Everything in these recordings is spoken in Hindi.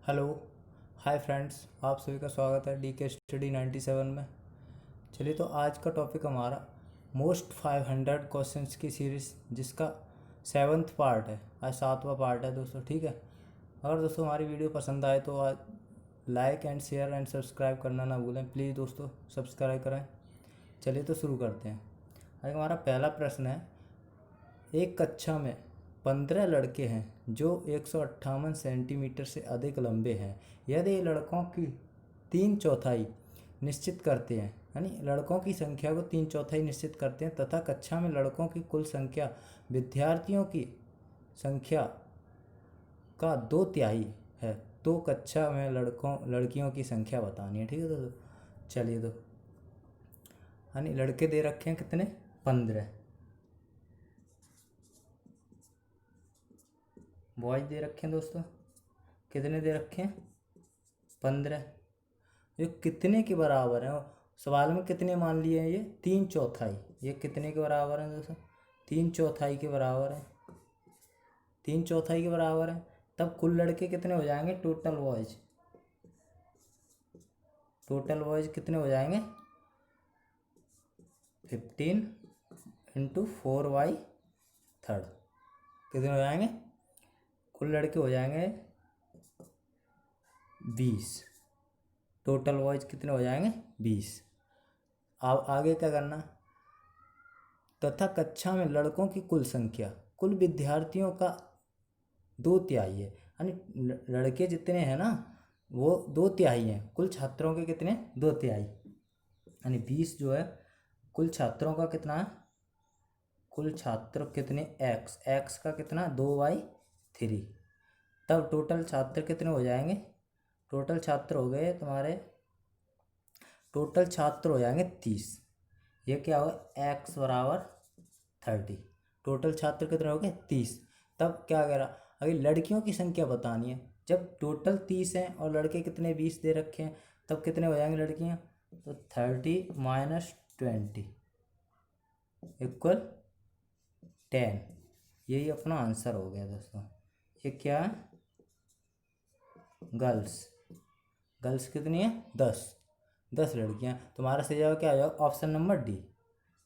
हेलो। हाय फ्रेंड्स, आप सभी का स्वागत है डी के स्टडी 97 में। चलिए, तो आज का टॉपिक हमारा मोस्ट 500 क्वेश्चंस की सीरीज़, जिसका 7वां पार्ट है। आज 7वां पार्ट है दोस्तों, ठीक है। अगर दोस्तों हमारी वीडियो पसंद आए तो आज like and share and subscribe करना ना भूलें। प्लीज़ दोस्तों सब्सक्राइब करें। चलिए तो शुरू करते हैं। आज हमारा पहला प्रश्न है, एक कक्षा में 15 लड़के हैं जो 158 सेंटीमीटर से अधिक लंबे हैं। यदि लड़कों की 3/4 निश्चित करते हैं, यानी लड़कों की संख्या को 3/4 निश्चित करते हैं, तथा कक्षा में लड़कों की कुल संख्या विद्यार्थियों की संख्या का 2/3 है, तो कक्षा में लड़कियों की संख्या बतानी है। ठीक है दोस्तों, चलिए तो यानी लड़के दे रखे हैं कितने, 15। बॉयज दे रखे हैं दोस्तों, कितने दे रखे हैं, 15। ये कितने के बराबर है, सवाल में कितने मान लिए हैं, ये 3/4। ये कितने के बराबर है दोस्तों, 3/4 के बराबर है। 3/4 के बराबर है, तब कुल लड़के कितने हो जाएंगे, टोटल बॉयज कितने हो जाएंगे, 15 × 4/3 कितने हो जाएंगे, कुल लड़के हो जाएंगे 20। टोटल बॉयज कितने हो जाएंगे, 20। अब आगे क्या करना, तथा कक्षा में लड़कों की कुल संख्या, कुल विद्यार्थियों का 2/3 है, यानी लड़के जितने हैं ना वो 2/3 हैं, कुल छात्रों के कितने, 2/3, यानी 20 जो है कुल छात्रों का कितना है, कुल छात्र कितने, एक्स का कितना, 2/3। तब टोटल छात्र कितने हो जाएंगे, टोटल छात्र हो गए तुम्हारे, टोटल छात्र हो जाएंगे 30। ये क्या होगा, x बराबर 30। टोटल छात्र कितने हो गए, 30। तब क्या कह रहा, अगर लड़कियों की संख्या बतानी है, जब टोटल 30 हैं और लड़के कितने 20 दे रखे हैं, तब कितने हो जाएंगे लड़कियां, तो 30 - 20 = 10। यही अपना आंसर हो गया दोस्तों। ये क्या है, गर्ल्स कितनी है, 10 लड़कियां। तुम्हारा सही जवाब क्या होगा, ऑप्शन नंबर डी।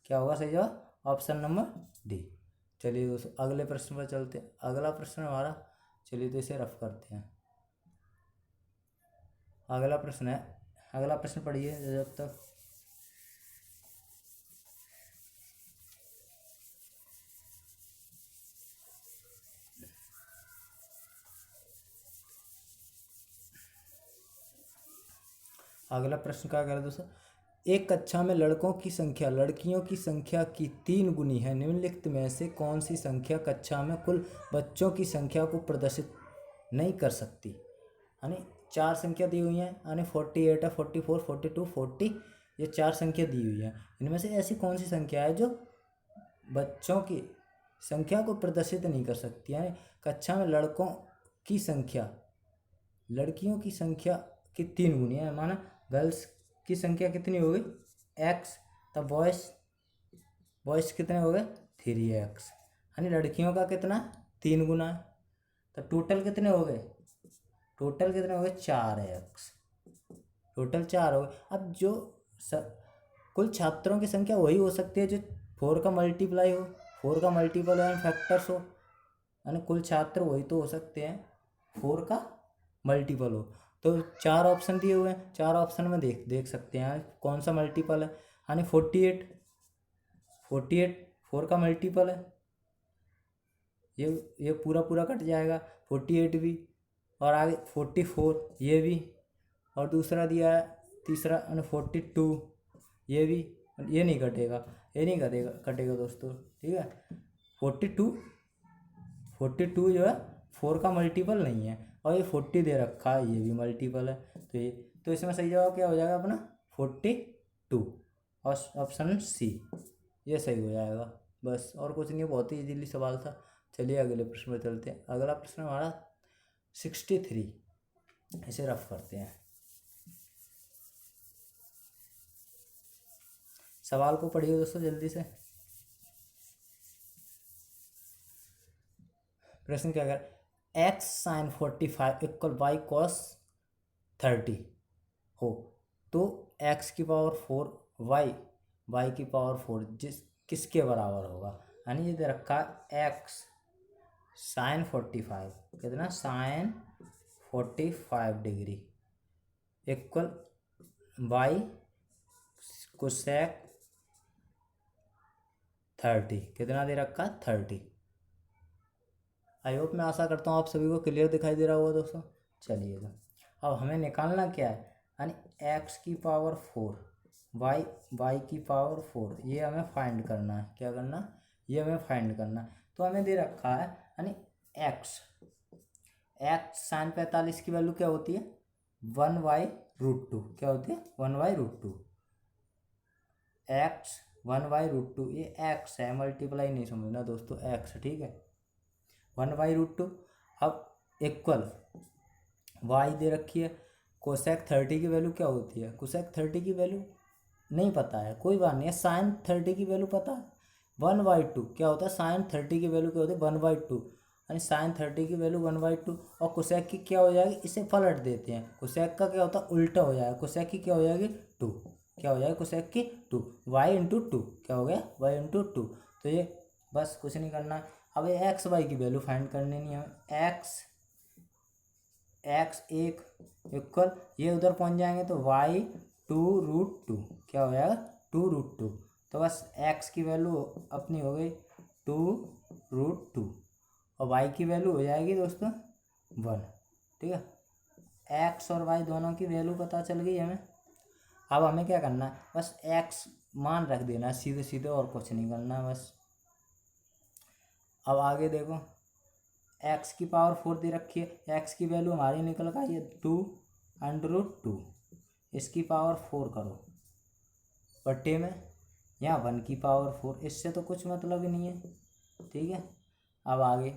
क्या होगा सही जवाब, ऑप्शन नंबर डी। चलिए दोस्तों अगले प्रश्न पर चलते हैं। अगला प्रश्न हमारा, चलिए तो इसे रफ करते हैं। अगला प्रश्न है, अगला प्रश्न पढ़िए जब तक। अगला प्रश्न क्या करें दोस्तों, एक कक्षा में लड़कों की संख्या लड़कियों की संख्या की 3 गुनी है। निम्नलिखित में से कौन सी संख्या कक्षा में कुल बच्चों की संख्या को प्रदर्शित नहीं कर सकती। यानी 4 संख्या दी हुई हैं, यानी 48 है, 44, 42, 40, ये 4 संख्या दी हुई है। इनमें से ऐसी कौन सी संख्या है जो बच्चों की संख्या को प्रदर्शित नहीं कर सकती। यानी कक्षा में लड़कों की संख्या लड़कियों की संख्या की 3 गुनी है, माना गर्ल्स की संख्या कितनी हो गई, x, तब बॉयस कितने हो गए, 3x, यानी लड़कियों का कितना, 3 गुना है। तब टोटल कितने हो गए, 4x, टोटल 4 हो गए। अब जो कुल छात्रों की संख्या वही हो सकती है जो 4 का मल्टीप्लाई हो, 4 का मल्टीपल एंड फैक्टर्स हो, यानी कुल छात्र वही तो हो सकते हैं 4 का मल्टीपल हो। तो 4 ऑप्शन दिए हुए हैं, 4 ऑप्शन में देख सकते हैं कौन सा मल्टीपल है। यानी 48 4 का मल्टीपल है, ये पूरा कट जाएगा, 48 भी, और आगे 44 ये भी, और दूसरा दिया है तीसरा 42 ये भी, ये नहीं कटेगा, कटेगा दोस्तों, ठीक है। 42 जो है 4 का मल्टीपल नहीं है, और ये 40 दे रखा है, ये भी मल्टीपल है। तो इसमें सही जवाब क्या हो जाएगा अपना, 42, और ऑप्शन सी ये सही हो जाएगा। बस और कुछ नहीं, बहुत ही इजीली सवाल था। चलिए अगले प्रश्न पर चलते हैं। अगला प्रश्न हमारा 63, इसे रफ करते हैं। सवाल को पढ़िए दोस्तों जल्दी से। प्रश्न क्या कर, x sine 45 equal y cos 30 हो तो एक्स की पावर 4 वाई की पावर 4 किसके बराबर होगा। यानी ये दे रखा है एक्स साइन 45 कितना sine 45 degree equal y cosec 30 कितना दे रखा है 30। आई होप मैं आशा करता हूँ आप सभी को क्लियर दिखाई दे रहा होगा दोस्तों। चलिए तो अब हमें निकालना क्या है, यानी एक्स की पावर 4 वाई की पावर 4 ये हमें फाइंड करना है। क्या करना, ये हमें फाइंड करना है। तो हमें दे रखा है यानी एक्स साइन 45 की वैल्यू क्या होती है 1/√2। क्या होती है 1/√2। एक्स 1/√2 ये एक्स है, मल्टीप्लाई नहीं समझना दोस्तों, एक्स ठीक है 1/√2। अब इक्वल वाई दे रखी है। कोसेक 30 की वैल्यू क्या होती है, कोसेक 30 की वैल्यू नहीं पता है, कोई बात नहीं है। साइन 30 की वैल्यू पता है 1/2 क्या होता है, साइन 30 की वैल्यू क्या होती है 1/2, यानी साइन 30 की वैल्यू 1/2। और कोसेक की क्या हो जाएगी, इसे पलट देते हैं, कोसेक का क्या होता है उल्टा हो जाएगा, कोसेक की क्या हो जाएगी 2। क्या हो जाएगा कोसेक की 2 y/2 क्या हो गया y/2। तो ये बस कुछ नहीं करना है। अब ये एक्स वाई की वैल्यू फाइंड करनी नहीं है। एक्स एक इक्वल ये उधर पहुंच जाएंगे तो y/2√2 क्या हो जाएगा 2√2। तो बस एक्स की वैल्यू अपनी हो गई 2√2 और वाई की वैल्यू हो जाएगी दोस्तों 1। ठीक है, एक्स और वाई दोनों की वैल्यू पता चल गई हमें। अब हमें क्या करना है, बस एक्स मान रख देना है सीधे सीधे, और कुछ नहीं करना है बस। अब आगे देखो एक्स की पावर 4 दे रखी है, एक्स की वैल्यू हमारी निकल कर आई है 2√2। इसकी पावर 4 करो बट्टे में यहाँ 1 की पावर 4, इससे तो कुछ मतलब ही नहीं है। ठीक है, अब आगे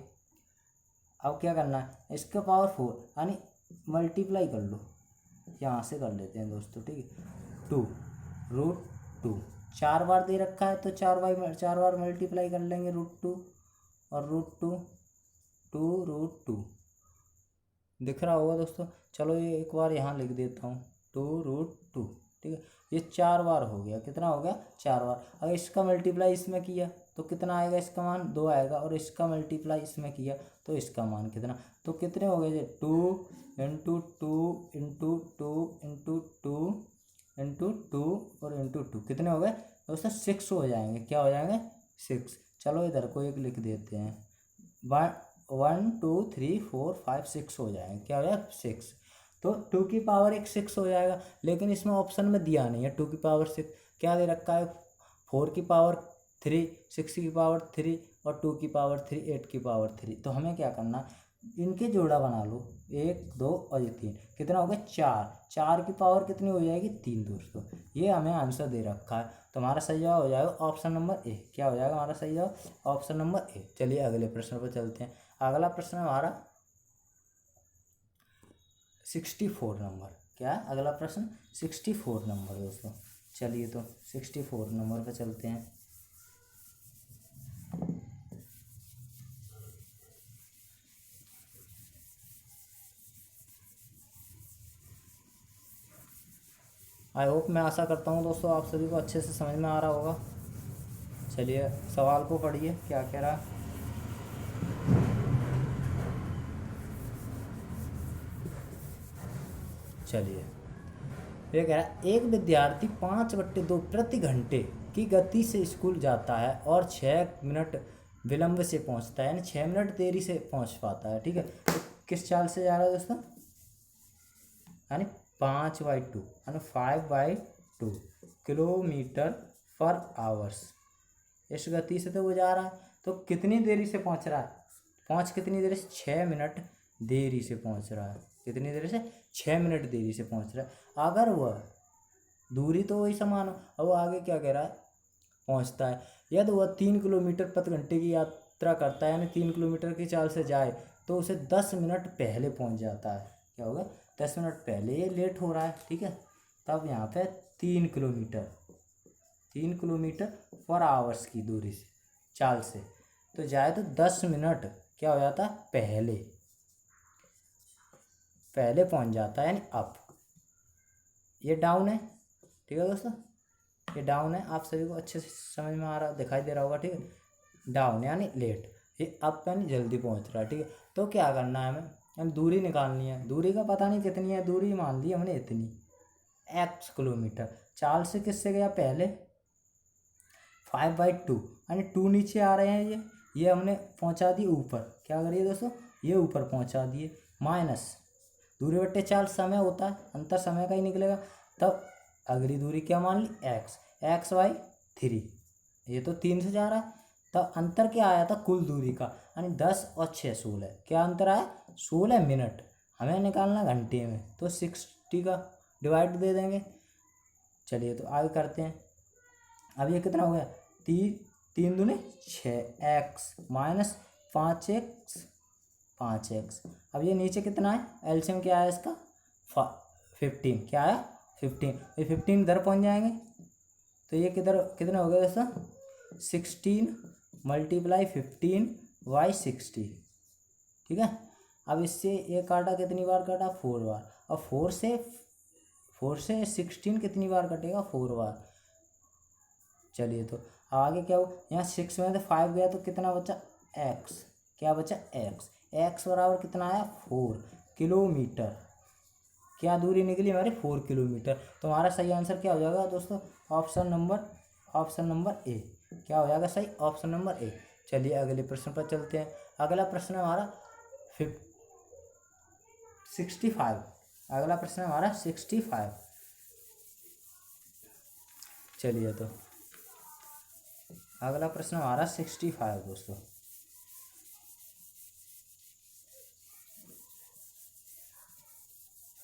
अब क्या करना है, इसका पावर 4 यानी मल्टीप्लाई कर लो, यहाँ से कर लेते हैं दोस्तों। ठीक है 2√2 4 बार दे रखा है तो 4 बार मल्टीप्लाई कर लेंगे √2 और √2 दिख रहा होगा दोस्तों। चलो ये एक बार यहाँ लिख देता हूँ 2√2। ठीक है, ये 4 बार हो गया, कितना हो गया 4 बार। अगर इसका मल्टीप्लाई इसमें किया तो कितना आएगा, इसका मान 2 आएगा, और इसका मल्टीप्लाई इसमें किया तो इसका मान कितना, तो कितने हो गए 2 इंटू 2 इंटू 2 इंटू 2 इंटू 2 और इंटू 2 कितने हो गए दोस्तों 6 हो जाएंगे। क्या हो जाएंगे 6। चलो इधर को एक लिख देते हैं 1 2 3 4 5 6 हो जाएंगे। क्या हो जाएगा 6। तो 2 की पावर 6 हो जाएगा, लेकिन इसमें ऑप्शन में दिया नहीं है 2 की पावर 6। क्या दे रखा है 4 की पावर 3, 6 की पावर 3 और 2 की पावर 3, 8 की पावर 3। तो हमें क्या करना, इनके जोड़ा बना लो 1 2 और ये 3, कितना हो गया 4 की पावर कितनी हो जाएगी 3 दोस्तों। ये हमें आंसर दे रखा है, तो हमारा सही जवाब हो जाएगा ऑप्शन नंबर ए। क्या हो जाएगा हमारा सही जवाब ऑप्शन नंबर ए। चलिए अगले प्रश्न पर चलते हैं। अगला प्रश्न हमारा 64 नंबर। क्या है अगला प्रश्न 64 नंबर दोस्तों। चलिए तो 64 नंबर पर चलते हैं। आई होप मैं आशा करता हूँ दोस्तों आप सभी को अच्छे से समझ में आ रहा होगा। चलिए सवाल को पढ़िए क्या कह रहा है। चलिए ये कह रहा है एक विद्यार्थी 5/2 प्रति घंटे की गति से स्कूल जाता है और 6 मिनट विलंब से पहुंचता है, यानी 6 मिनट देरी से पहुंच पाता है। ठीक है, तो किस चाल से जा रहा है दोस्तों, यानी 5/2 यानी 5/2 किलोमीटर पर आवर्स इस गति से तो वो जा रहा है। तो कितनी देरी से पहुंच रहा है, कितनी देरी से 6 मिनट देरी से पहुंच रहा है। कितनी देरी से 6 मिनट देरी से पहुंच रहा है। अगर वह दूरी तो वही समान हो, अब वो आगे क्या कह रहा है पहुंचता है, यदि वह 3 किलोमीटर प्रति घंटे की यात्रा करता है, यानी 3 किलोमीटर की चाल से जाए तो उसे 10 मिनट पहले पहुंच जाता है। क्या होगा 10 मिनट पहले, ये लेट हो रहा है। ठीक है, तब यहाँ पे 3 किलोमीटर पर आवर्स की दूरी से चाल से तो जाए तो 10 मिनट क्या हो जाता है पहले। पहले पहुंच जाता है, यानी अप। ये डाउन है, ठीक है दोस्तों, ये डाउन है, आप सभी को अच्छे से समझ में आ रहा, दिखाई दे रहा होगा, ठीक है। डाउन यानी लेट, ये अप यानी जल्दी पहुंच रहा है, ठीक है। तो क्या करना है हमें, हम दूरी निकालनी है। दूरी का पता नहीं कितनी है, दूरी मान ली हमने इतनी, x किलोमीटर। चाल से किससे गया पहले, 5/2, यानी 2 नीचे आ रहे हैं, ये हमने पहुंचा दी ऊपर। क्या करिए दोस्तों, ये ऊपर पहुंचा दिए, माइनस दूरी बट्टे चाल समय होता है, अंतर समय का ही निकलेगा। तब अगली दूरी क्या मान ली, x/3, ये तो 3 से जा रहा है। तब अंतर क्या आया था कुल दूरी का, यानी 10 और 6 16, क्या अंतर आया, 16 मिनट। हमें निकालना घंटे में, तो 60 का डिवाइड दे देंगे। चलिए तो आगे करते हैं। अब ये कितना हो गया, 3 दूनी 6 x माइनस 5x 5x। अब ये नीचे कितना है, एलसीएम क्या है इसका, 15, क्या है 15। ये 15 इधर पहुंच जाएंगे, तो ये कितना हो गया दोस्तों, 16 × 15/60, ठीक है। अब इससे ये काटा, कितनी बार काटा, 4 बार। और 4 से 16 कितनी बार कटेगा, 4 बार। चलिए तो आगे क्या हो, यहाँ 6 में से 5 गया, तो कितना बचा, x, क्या बचा, x बराबर कितना आया, 4 किलोमीटर। क्या दूरी निकली हमारी, 4 किलोमीटर। तो हमारा सही आंसर क्या हो जाएगा दोस्तों, ऑप्शन नंबर ए। क्या हो जाएगा सही, ऑप्शन नंबर ए। चलिए अगले प्रश्न पर चलते हैं। अगला प्रश्न हमारा 65। अगला प्रश्न हमारा 65। चलिए तो अगला प्रश्न हमारा 65 दोस्तों।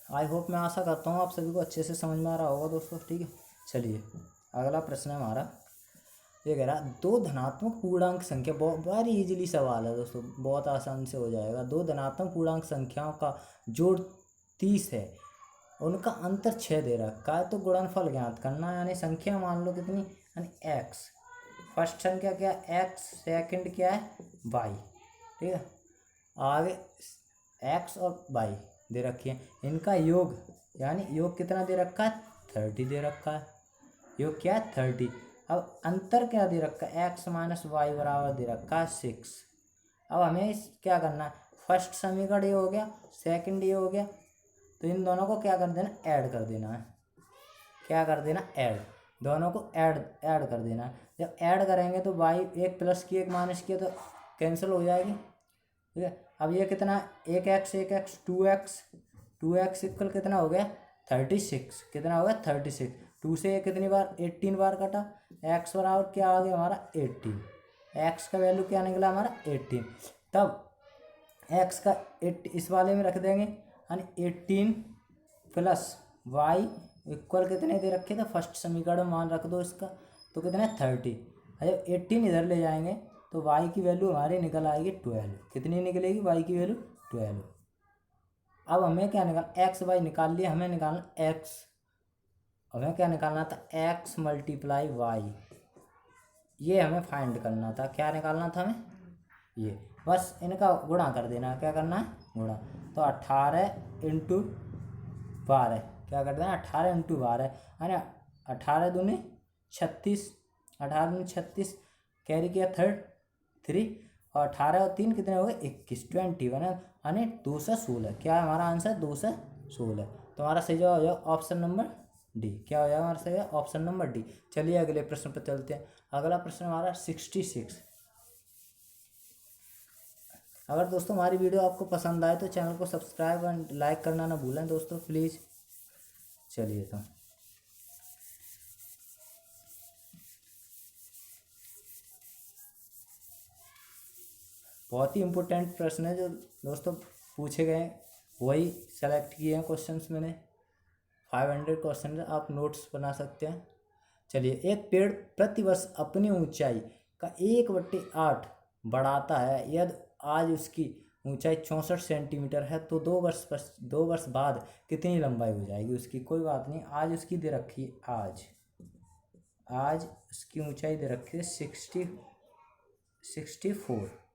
आई होप, मैं आशा करता हूँ आप सभी को अच्छे से समझ में आ रहा होगा दोस्तों, ठीक है। चलिए अगला प्रश्न है हमारा, ये कह रहा, 2 धनात्मक पूर्णांक संख्या, बहुत वेरी इजीली सवाल है दोस्तों, बहुत आसान से हो जाएगा। 2 धनात्मक पूर्णांक संख्याओं का जोड़ 30 है, उनका अंतर 6 दे रखा है, तो गुणनफल ज्ञात करना है। यानी संख्या मान लो कितनी, यानी x, फर्स्ट संख्या क्या है x, सेकंड क्या है y, ठीक है। आगे x और y दे रखी है, इनका योग, यानी योग कितना दे रखा है, 30 दे रखा है। योग क्या है, 30। अब अंतर क्या दे रखा है, x माइनस वाई बराबर दे रखा है 6। अब हमें क्या करना है, फर्स्ट समीकरण ये हो गया, सेकंड ये हो गया, तो इन दोनों को क्या कर देना, ऐड कर देना है। क्या कर देना, ऐड, दोनों को ऐड कर देना है। जब ऐड करेंगे तो y, एक प्लस की एक माइनस की तो कैंसिल हो जाएगी, ठीक है। अब ये कितना, एक x 2x इक्वल कितना हो गया, 36। कितना हो गया, 36। 2 से ये कितनी बार, 18 बार कटा, x बराबर क्या आ गया हमारा, 18। x का वैल्यू क्या निकला हमारा, 18। तब x का 8 इस वाले में रख देंगे, यानी 18 प्लस y इक्वल कितने दे रखे थे, फर्स्ट समीकरण में मान रख दो इसका, तो कितना है 30। जब 18 इधर ले जाएंगे तो y की वैल्यू हमारी निकल आएगी 12। कितनी निकलेगी, y की वैल्यू 12। अब हमें क्या निकाल, x y निकाल लिया, हमें निकालना x, हमें क्या निकालना था, x × y, ये हमें फाइंड करना था। क्या निकालना था हमें, ये बस इनका गुणा कर देना। क्या करना है, गुणा। तो 18 × 12, क्या कर देना, 18 × 12, यानी 18 दूनी 36, 18 दूनी 36, कैरी किया 3, और 18 और 3 कितने हो गए, 21, 21, यानी 2 से 16। क्या है हमारा आंसर, 2 से 16। तो हमारा सही जवाब हो जाएगा ऑप्शन नंबर डी। क्या हो जाएगा हमारा सही जवाब, ऑप्शन नंबर डी। चलिए अगले प्रश्न पर चलते हैं। अगला प्रश्न हमारा 66। अगर दोस्तों हमारी वीडियो आपको पसंद आए तो चैनल को सब्सक्राइब एंड लाइक करना ना भूलें दोस्तों, प्लीज़। चलिए तो बहुत ही इम्पोर्टेंट प्रश्न है जो दोस्तों पूछे गए, वही सेलेक्ट किए हैं क्वेश्चंस मैंने। 500 क्वेश्चन, आप नोट्स बना सकते हैं। चलिए, एक पेड़ प्रतिवर्ष अपनी ऊंचाई का 1/8 बढ़ाता है। यदि आज उसकी ऊंचाई 64 सेंटीमीटर है तो 2 वर्ष बाद कितनी लंबाई हो जाएगी उसकी। कोई बात नहीं, आज उसकी दे रखी है, आज उसकी ऊंचाई दे रखी है 64,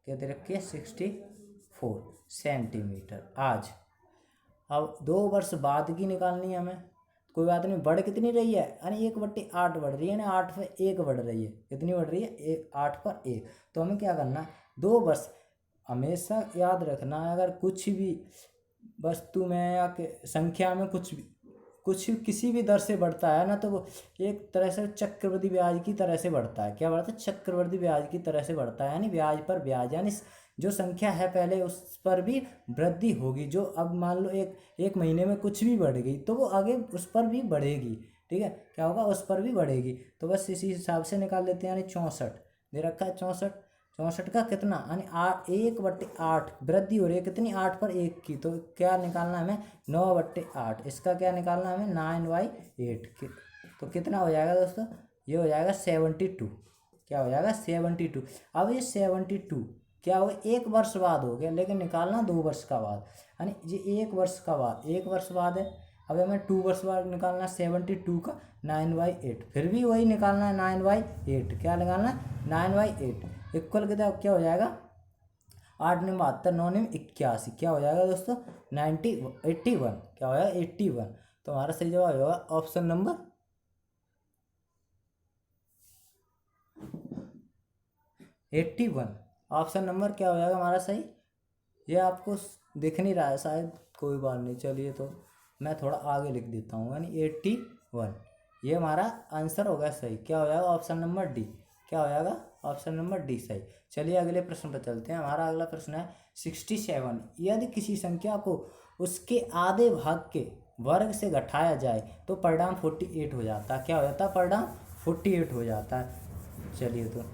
क्या दे रखी है, 64 सेंटीमीटर आज। अब 2 वर्ष बाद की निकालनी है हमें, कोई बात नहीं। बढ़ कितनी रही है, यानी 1/8 बढ़ रही है ना, 8 पर 1 बढ़ रही है। कितनी बढ़ रही है, 8 पर 1। तो हमें क्या करना, 2 वर्ष, हमेशा याद रखना अगर कुछ भी वस्तु में या संख्या में कुछ किसी भी दर से बढ़ता है ना, तो वो एक तरह से चक्रवृद्धि ब्याज की तरह से बढ़ता है। क्या बढ़ता है, चक्रवृद्धि ब्याज की तरह से बढ़ता है, यानी ब्याज पर ब्याज, यानी जो संख्या है पहले उस पर भी वृद्धि होगी। जो अब मान लो एक महीने में कुछ भी बढ़ गई तो वो आगे उस पर भी बढ़ेगी। ठीक है, क्या होगा, उस पर भी बढ़ेगी। तो बस इसी हिसाब से निकाल लेते हैं, यानी 64 दे रखा है। 64 का कितना, यानी 1/8 वृद्धि हो रही है कितनी, 8 पर 1 की। तो क्या निकालना है हमें, 9/8। इसका क्या निकालना है हमें, 9/8। तो कितना हो जाएगा दोस्तों, ये हो जाएगा 72। क्या हो जाएगा, 72। अब ये 72 क्या हो, 1 वर्ष बाद हो गया, लेकिन निकालना 2 वर्ष का बाद, यानी ये 1 वर्ष का बाद, 1 वर्ष बाद है। अब हमें 2 वर्ष बाद निकालना 72 का 9/8, फिर भी वही निकालना है 9/8। क्या निकालना है, 9/8 इक्वल कितना, क्या हो जाएगा, 8 9 72, 9 9 81। क्या हो जाएगा दोस्तों, 81। क्या हो जाएगा, 81। तो हमारा सही जवाब होगा ऑप्शन नंबर 81। ऑप्शन नंबर क्या हो जाएगा हमारा सही। ये आपको दिख नहीं रहा है शायद, कोई बात नहीं, चलिए तो मैं थोड़ा आगे लिख देता हूँ, यानी 81। ये हमारा आंसर होगा सही। क्या हो जाएगा, ऑप्शन नंबर डी। क्या हो जाएगा, ऑप्शन नंबर डी सही। चलिए अगले प्रश्न पर चलते हैं। हमारा अगला प्रश्न है 67। यदि किसी संख्या को उसके आधे भाग के वर्ग से घटाया जाए तो परिणाम 48 हो जाता है। क्या हो जाता है, परिणाम 48 हो जाता है। चलिए तो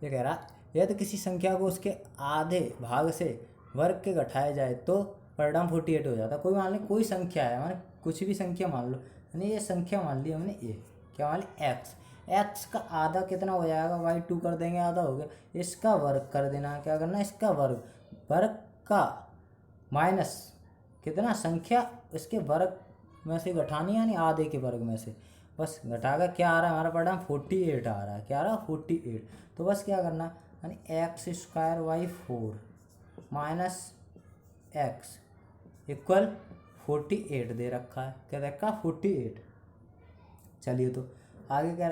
ये कह रहा, यदि किसी संख्या को उसके आधे भाग से वर्ग के घटाया जाए तो परिणाम 48 हो जाता है। कोई मान ली, कोई संख्या है, माने कुछ भी संख्या मान लो, यानी ये संख्या मान ली हमने, ये क्या मान ली, एक्स का आधा कितना हो जाएगा, y2 कर देंगे, आधा हो गया। इसका वर्ग कर देना, क्या करना, इसका वर्ग, वर्ग का माइनस कितना, संख्या इसके वर्ग में से घटानी है, यानी आधे के वर्ग में से। बस घटाकर क्या आ रहा है हमारा परिणाम, 48 आ रहा है। क्या आ रहा है, 48। तो बस क्या करना, यानी x² 4 माइनस एक्स इक्वल 48 दे रखा है। क्या दे रखा है, 48। चलिए तो आगे क्या,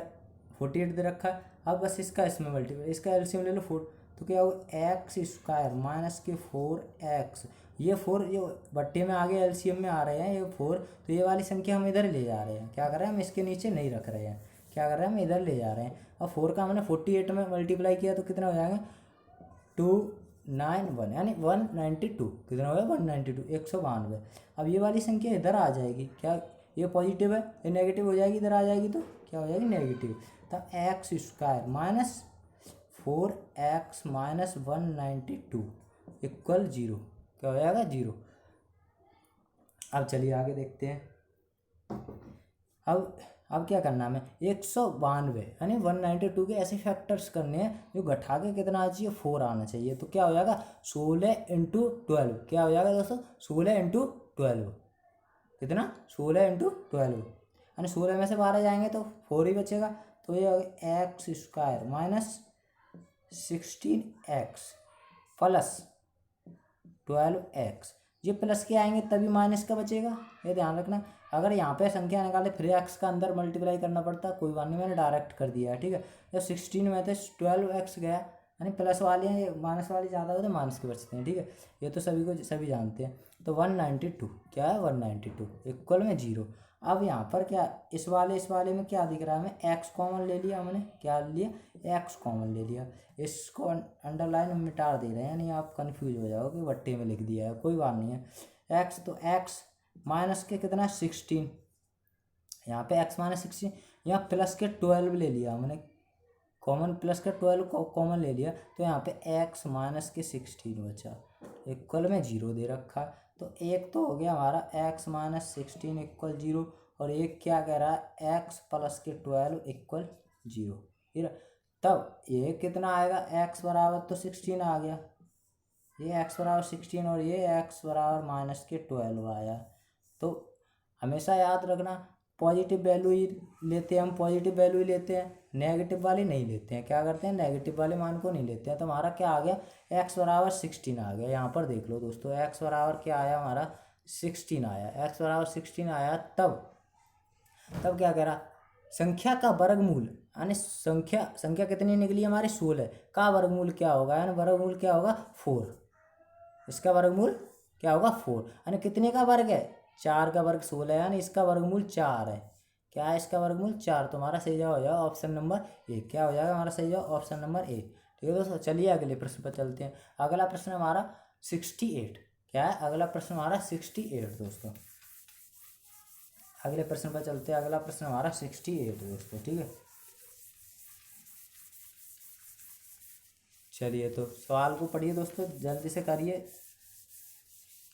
48 दे रखा है। अब बस इसका इसमें मल्टीप्लाई, इसका एलसीएम ले लो 4। तो क्या होगा, x² माइनस के 4x, ये 4 ये बट्टे में आगे एलसीएम में आ रहे हैं, ये 4। तो ये वाली संख्या हम इधर ले जा रहे हैं। क्या कर रहे हैं, हम इसके नीचे नहीं रख रहे हैं। क्या कर रहे हैं, हम इधर ले जा रहे हैं। अब 4 का हमने 48 में मल्टीप्लाई किया तो कितना हो जाएगा, 291, यानी 192। कितना हो गया, 192, 192। अब ये वाली संख्या इधर आ जाएगी। क्या, ये पॉजिटिव है, ये नेगेटिव हो जाएगी, इधर आ जाएगी तो क्या हो जाएगी, नेगेटिव। तब x² minus 4x minus 192 equal 0। क्या हो जाएगा, 0। अब चलिए आगे देखते हैं। अब क्या करना है हमें, 192 यानी 192 के ऐसे फैक्टर्स करने हैं जो घटा के कितना आना चाहिए, 4 आना चाहिए। तो क्या हो जाएगा, 16 इंटू 12। क्या हो जाएगा दोस्तों, 16 इंटू 12 कितना, 16 इंटू 12, यानी 16 में से 12 जाएंगे तो 4 ही बचेगा। तो ये x² minus 16x plus 12x। ये प्लस के आएंगे तभी माइनस का बचेगा, ये ध्यान रखना। अगर यहाँ पे संख्या निकाले फिर एक्स का अंदर मल्टीप्लाई करना पड़ता, कोई बात नहीं, मैंने डायरेक्ट कर दिया है। ठीक है, जब 16 में थे 12x गया, यानी प्लस वाले हैं, ये माइनस वाले ज़्यादा होते हैं, माइनस के बचते हैं। ठीक है, ये तो सभी को सभी जानते हैं। तो 192 क्या है, 192 इक्वल में 0। अब यहाँ पर क्या, इस वाले में क्या दिख रहा है हमें, एक्स कॉमन ले लिया हमने। क्या लिया, एक्स कॉमन ले लिया। इसको अंडरलाइन हम मिटा दे रहे हैं, यानी आप कन्फ्यूज हो जाओगे, बट्टे में लिख दिया है, कोई बात नहीं है। एक्स तो एक्स माइनस के कितना, 16, यहाँ पे x माइनस 16, यहाँ प्लस के 12 ले लिया हमने कॉमन, प्लस के 12 कॉमन ले लिया, तो यहाँ पे x माइनस के 16 बचा, इक्वल में 0 दे रखा। तो एक तो हो गया हमारा x माइनस 16 इक्वल 0, और एक क्या कह रहा है, x प्लस के 12 इक्वल 0। फिर तब ये कितना आएगा, x बराबर तो 16 आ गया, ये x बराबर 16 और ये x बराबर माइनस के 12 आया। तो हमेशा याद रखना, पॉजिटिव वैल्यू ही लेते हैं, हम पॉजिटिव वैल्यू ही लेते हैं, नेगेटिव वाले नहीं लेते हैं। क्या करते हैं, नेगेटिव वाले मान को नहीं लेते हैं। तो हमारा क्या आ गया, x बराबर 16 आ गया। यहाँ पर देख लो दोस्तों, x बराबर क्या आया हमारा 16 आया। x बराबर 16 आया तब क्या कह रहा, संख्या का वर्गमूल, यानी संख्या कितनी निकली हमारी 16 का वर्गमूल क्या होगा, यानी वर्गमूल क्या होगा 4। इसका वर्गमूल क्या होगा 4, यानी कितने का वर्ग है 4 का वर्ग 16, यानी इसका वर्गमूल 4 है। क्या है इसका वर्गमूल 4। तो हमारा सही जवाब हो जाएगा ऑप्शन नंबर ए। क्या हो जाएगा हमारा सही जवाब ऑप्शन नंबर ए। ठीक है दोस्तों, चलिए अगले प्रश्न पर चलते हैं। अगला प्रश्न हमारा 68। क्या है अगला प्रश्न हमारा 68 दोस्तों। अगले प्रश्न पर चलते हैं। अगला प्रश्न हमारा 68 दोस्तों। ठीक है, चलिए तो सवाल को पढ़िए दोस्तों, जल्दी से करिए,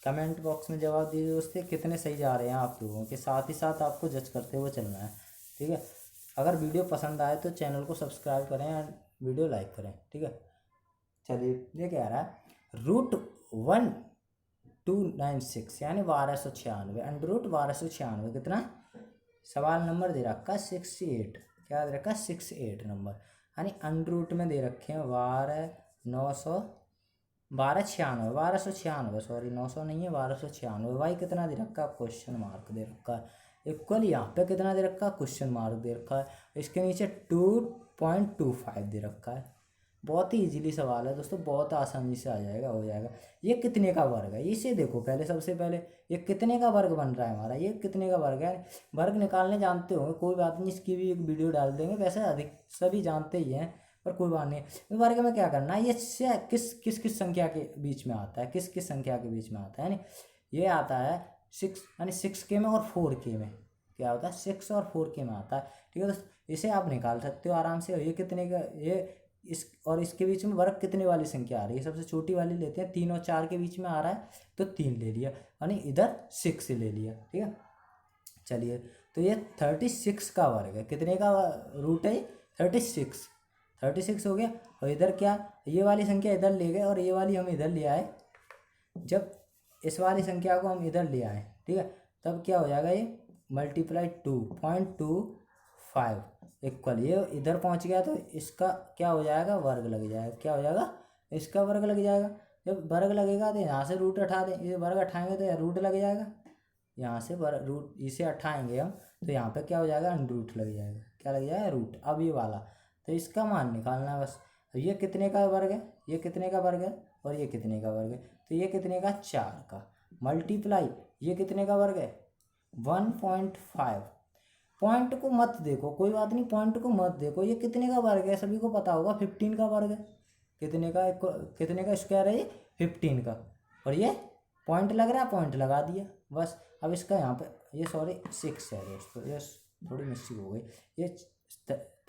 कमेंट बॉक्स में जवाब दीजिए दोस्तों कितने सही जा रहे हैं आप लोगों के, साथ ही साथ आपको जज करते हुए चलना है। ठीक है, अगर वीडियो पसंद आए तो चैनल को सब्सक्राइब करें और वीडियो लाइक करें। ठीक है, चलिए ये कह रहा है √1296 यानी 1296, अंडर रूट 1296 कितना है, सवाल नंबर दे रखा 68। क्या दे रखा 68 नंबर, यानी अंडर रूट में दे रखे हैं 1296, सॉरी 900 नहीं है 1296। वाई कितना दे रखा है, क्वेश्चन मार्क दे रखा है। इक्वल यहाँ पे कितना दे रखा है, क्वेश्चन मार्क दे रखा है। इसके नीचे 2.25 दे रखा है। बहुत ही इजीली सवाल है दोस्तों, बहुत आसानी से आ जाएगा, हो जाएगा। ये कितने का वर्ग है, इसे देखो पहले, सबसे पहले ये कितने का वर्ग बन रहा है हमारा, ये कितने का वर्ग है। वर्ग निकालने जानते होंगे, कोई बात नहीं, इसकी भी एक वीडियो डाल देंगे, वैसे अधिक सभी जानते ही हैं, पर कोई बात नहीं। वर्ग में क्या करना है, ये किस संख्या के बीच में आता है, किस संख्या के बीच में आता है, यानी ये आता है 6, यानी 6 के में और 4 के में। क्या होता है 6 और 4 के में आता है। ठीक है दोस्तों, इसे आप निकाल सकते हो आराम से। ये कितने का, ये इस और इसके बीच में वर्ग कितने वाली संख्या आ रही है, सबसे छोटी वाली लेते हैं। 3 और 4 के बीच में आ रहा है तो 3 ले लिया, यानी इधर 6 ले लिया। ठीक है, चलिए तो ये 36 का वर्ग है। कितने का रूट है, 36 हो गया। और इधर क्या, ये वाली संख्या इधर ले गए और ये वाली हम इधर ले आए। जब इस वाली संख्या को हम इधर ले आए, ठीक है, तब क्या हो जाएगा, ये मल्टीप्लाई 2.25 इक्वल, ये इधर पहुंच गया तो इसका क्या हो जाएगा, वर्ग लग जाएगा। क्या हो जाएगा, इसका वर्ग लग जाएगा। जब वर्ग लगेगा तो यहाँ से रूट हटा दें, ये वर्ग हटाएंगे तो रूट लग जाएगा। यहाँ से रूट इसे हटाएंगे हम तो यहाँ पे क्या हो जाएगा, अंडर रूट लग जाएगा। क्या लग जाएगा, रूट। अब ये वाला, तो इसका मान निकालना है बस। ये कितने का वर्ग है, ये कितने का वर्ग है, और ये कितने का वर्ग है, तो ये कितने का 4 का, मल्टीप्लाई ये कितने का वर्ग है 1.5। पॉइंट को मत देखो, कोई बात नहीं, पॉइंट को मत देखो। ये कितने का वर्ग है, सभी को पता होगा 15 का वर्ग है। कितने का स्क्वायर है ये 15 का, और ये पॉइंट लग रहा है, पॉइंट लगा दिया बस। अब इसका यहाँ पे ये सॉरी 6 है दोस्तों, ये थोड़ी मिस्टेक हो गई। ये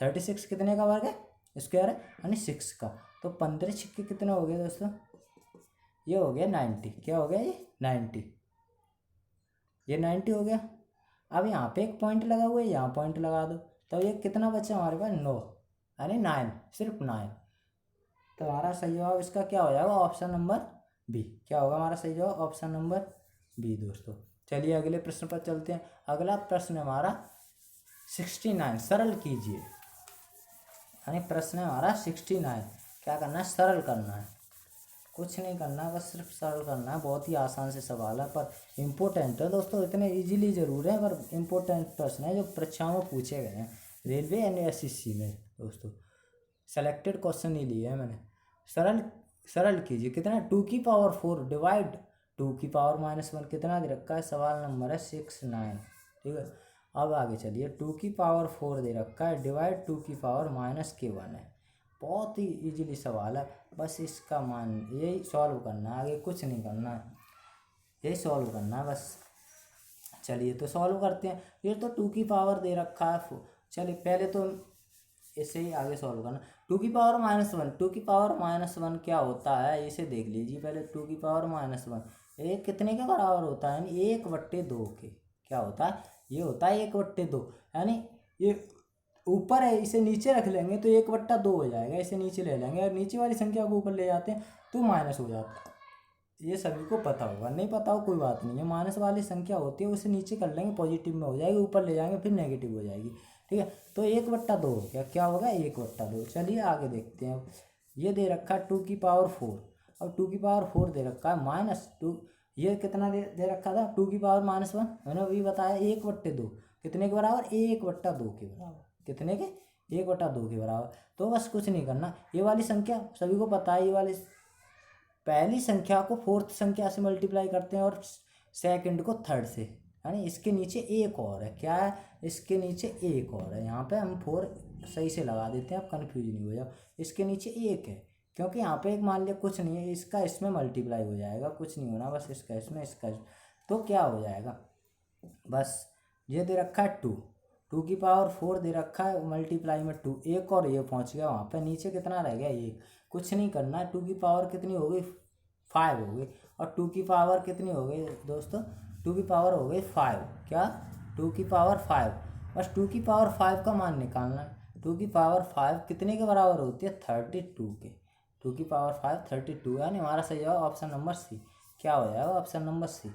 36 कितने का वर्ग है, स्क्वायर है, यानी 6 का। तो 15 छिक्के कितना हो गया दोस्तों, ये हो गया 90। क्या हो गया ये 90, ये 90 हो गया। अब यहाँ पे एक पॉइंट लगा हुआ है, यहाँ पॉइंट लगा दो, तो ये कितना बचा हमारे पास 9, यानी 9, सिर्फ 9। तो हमारा सही जवाब इसका क्या हो जाएगा, ऑप्शन नंबर बी। क्या होगा हमारा सही जवाब, ऑप्शन नंबर बी दोस्तों। चलिए अगले प्रश्न पर चलते हैं। अगला प्रश्न हमारा 69, सरल कीजिए, यानी प्रश्न है हमारा 69। क्या करना है, सरल करना है, कुछ नहीं करना, बस सिर्फ सरल करना है। बहुत ही आसान से सवाल है, पर इम्पोर्टेंट है दोस्तों, इतने इजीली जरूर है, पर इम्पोर्टेंट प्रश्न है जो परीक्षाओं में पूछे गए हैं, रेलवे एंड एसएससी में दोस्तों। सेलेक्टेड क्वेश्चन ही लिए हैं मैंने। सरल कीजिए, कितना 2⁴ डिवाइड 2⁻⁻1 कितना दे रखा है, सवाल नंबर है 69। ठीक है, अब आगे चलिए, 2⁴ दे रखा है, डिवाइड 2⁻⁻k1 है। बहुत ही इजीली सवाल है, बस इसका मान यही सॉल्व करना है, आगे कुछ नहीं करना है, यही सॉल्व करना है बस। चलिए तो सॉल्व करते हैं। ये तो 2 की पावर दे रखा है, चलिए पहले तो इससे ही आगे सॉल्व करना। 2⁻⁻1 क्या होता है, इसे देख लीजिए पहले। 2⁻⁻1 ये कितने के बराबर होता है, यानी 1/2 के। क्या होता है, ये होता है 1/2, यानी ये ऊपर है, इसे नीचे रख लेंगे तो 1/2 हो जाएगा। इसे नीचे ले लेंगे और नीचे वाली संख्या को ऊपर ले जाते हैं तो माइनस हो जाता है। ये सभी को पता होगा, नहीं पता हो कोई बात नहीं है। माइनस वाली संख्या होती है उसे नीचे कर लेंगे, पॉजिटिव में हो जाएगी, ऊपर ले जाएंगे फिर नेगेटिव हो जाएगी। ठीक है, तो 1/2 हो गया, क्या होगा 1/2। चलिए आगे देखते हैं। अब ये दे रखा है 2⁴। अब 2⁴ दे रखा है -2। ये कितना दे रखा था 2⁻⁻1, मैंने अभी बताया 1/2 कितने के बराबर, 1/2 के बराबर। कितने के, 1/2 के बराबर। तो बस कुछ नहीं करना, ये वाली संख्या सभी को पता है, ये वाली पहली संख्या को फोर्थ संख्या से मल्टीप्लाई करते हैं और सेकंड को थर्ड से, यानी इसके नीचे एक और है, क्या है, इसके नीचे एक और है। यहाँ पे हम 4 सही से लगा देते हैं, आप कन्फ्यूज नहीं हो जाओ। इसके नीचे एक है क्योंकि यहाँ पे एक मान लिया कुछ नहीं है, इसका इसमें मल्टीप्लाई हो जाएगा, कुछ नहीं होना, बस इसका इसमें, इसका तो क्या हो जाएगा, बस ये दे रखा है 2⁴ दे रखा है, मल्टीप्लाई में 2, एक और ये पहुँच गया वहाँ पे, नीचे कितना रह गया एक। कुछ नहीं करना है, 2 कितनी हो गई 5 हो गई, और 2 कितनी हो गई दोस्तों, 2 हो गई 5, क्या 2 5, बस 2 5 का मान निकालना है। 2 5 कितने के बराबर होती है 32 के, 2 5 32, यानी हमारा सही जवाब ऑप्शन नंबर सी, क्या हो जाएगा ऑप्शन नंबर सी।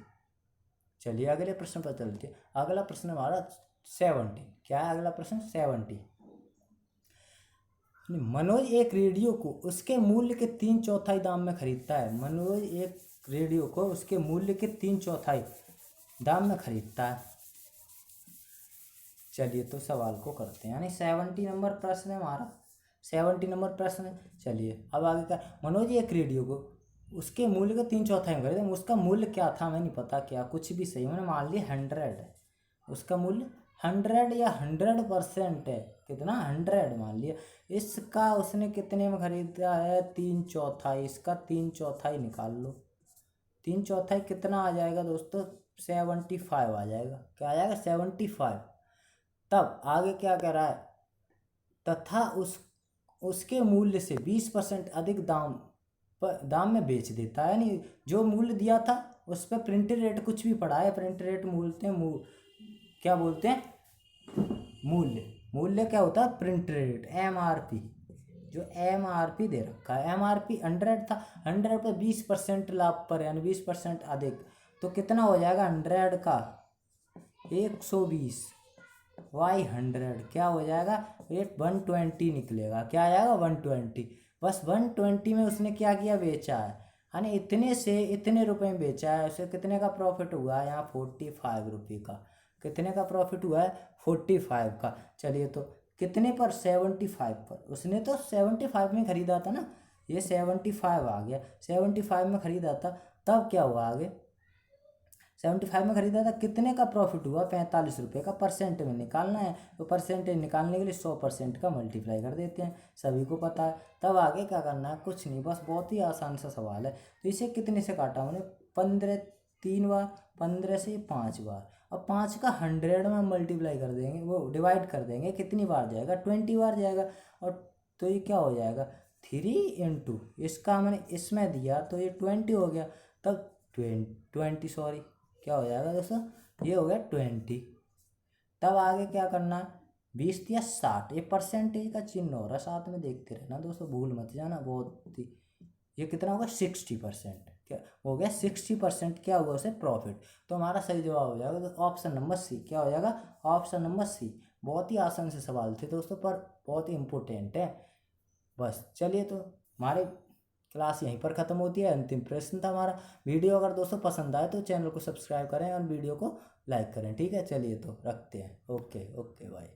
चलिए अगले प्रश्न पर चलते हैं। अगला प्रश्न हमारा 70, क्या है अगला प्रश्न 70। मनोज एक रेडियो को उसके मूल्य के 3/4 दाम में खरीदता है। मनोज एक रेडियो को उसके मूल्य के 3/4 दाम में खरीदता है। चलिए तो सवाल को करते हैं, यानी 70 नंबर प्रश्न है हमारा, 70 नंबर प्रश्न है। चलिए अब आगे का, मनोज एक रेडियो को उसके मूल्य का 3/4 में खरीदा, उसका मूल्य क्या था हमें नहीं पता, क्या कुछ भी सही, मैंने मान लिया 100 है, उसका मूल्य 100 या 100% है, कितना 100 मान लिया। इसका उसने कितने में खरीदा है 3/4, इसका 3/4 निकाल लो, 3/4 कितना आ जाएगा दोस्तों 75 आ जाएगा, क्या आ जाएगा 75। तब आगे क्या कह रहा है, तथा उसके मूल्य से 20% अधिक दाम में बेच देता है, यानी जो मूल्य दिया था उस पर प्रिंटेड रेट कुछ भी पड़ा है, प्रिंटेड रेट बोलते हैं क्या बोलते हैं मूल्य क्या होता है प्रिंट रेट, MRP। जो MRP दे रखा है, MRP 100 था, 100 पर 20% लाभ पर, यानी 20% अधिक, तो कितना हो जाएगा 100 का 120 बाई 100, क्या हो जाएगा 120 निकलेगा, क्या आएगा 120। बस 120 में उसने क्या किया बेचा है, यानी इतने से इतने रुपए में बेचा है, उसे कितने का प्रॉफिट हुआ है यहाँ 45 रुपये का, कितने का प्रॉफिट हुआ है 45 का। चलिए तो कितने पर 75 पर, उसने तो 75 में खरीदा था ना, ये 75 आ गया, 75 में खरीदा था, तब क्या हुआ आगे 75 में खरीदा था, कितने का प्रॉफिट हुआ 45 रुपये का, परसेंट में निकालना है, तो परसेंटेज निकालने के लिए 100% का मल्टीप्लाई कर देते हैं, सभी को पता है। तब आगे क्या करना है, कुछ नहीं, बस बहुत ही आसान सा सवाल है। तो इसे कितने से काटा मैंने 15 3 बार, 15 से 5 बार, अब 5 का 100 में मल्टीप्लाई कर देंगे, वो डिवाइड कर देंगे, कितनी बार जाएगा 20 बार जाएगा, और तो ये क्या हो जाएगा 3 इंटू इसका मैंने इसमें दिया तो ये 20 हो गया, तब 20 सॉरी क्या हो जाएगा दोस्तों, ये हो गया 20। तब आगे क्या करना है 20 या 60, ये परसेंटेज का चिन्ह हो रहा है, साथ में देखते रहना दोस्तों, भूल मत जाना बहुत ही। ये कितना होगा 60%, क्या हो गया 60%, क्या हुआ उसे प्रॉफिट, तो हमारा सही जवाब हो जाएगा तो ऑप्शन नंबर सी, क्या हो जाएगा ऑप्शन नंबर सी। बहुत ही आसान से सवाल थे दोस्तों, पर बहुत ही इम्पोर्टेंट है। बस चलिए तो हमारे क्लास यहीं पर ख़त्म होती है, अंतिम प्रश्न था हमारा। वीडियो अगर दोस्तों पसंद आए तो चैनल को सब्सक्राइब करें और वीडियो को लाइक करें, ठीक है। चलिए तो रखते हैं, ओके ओके बाय।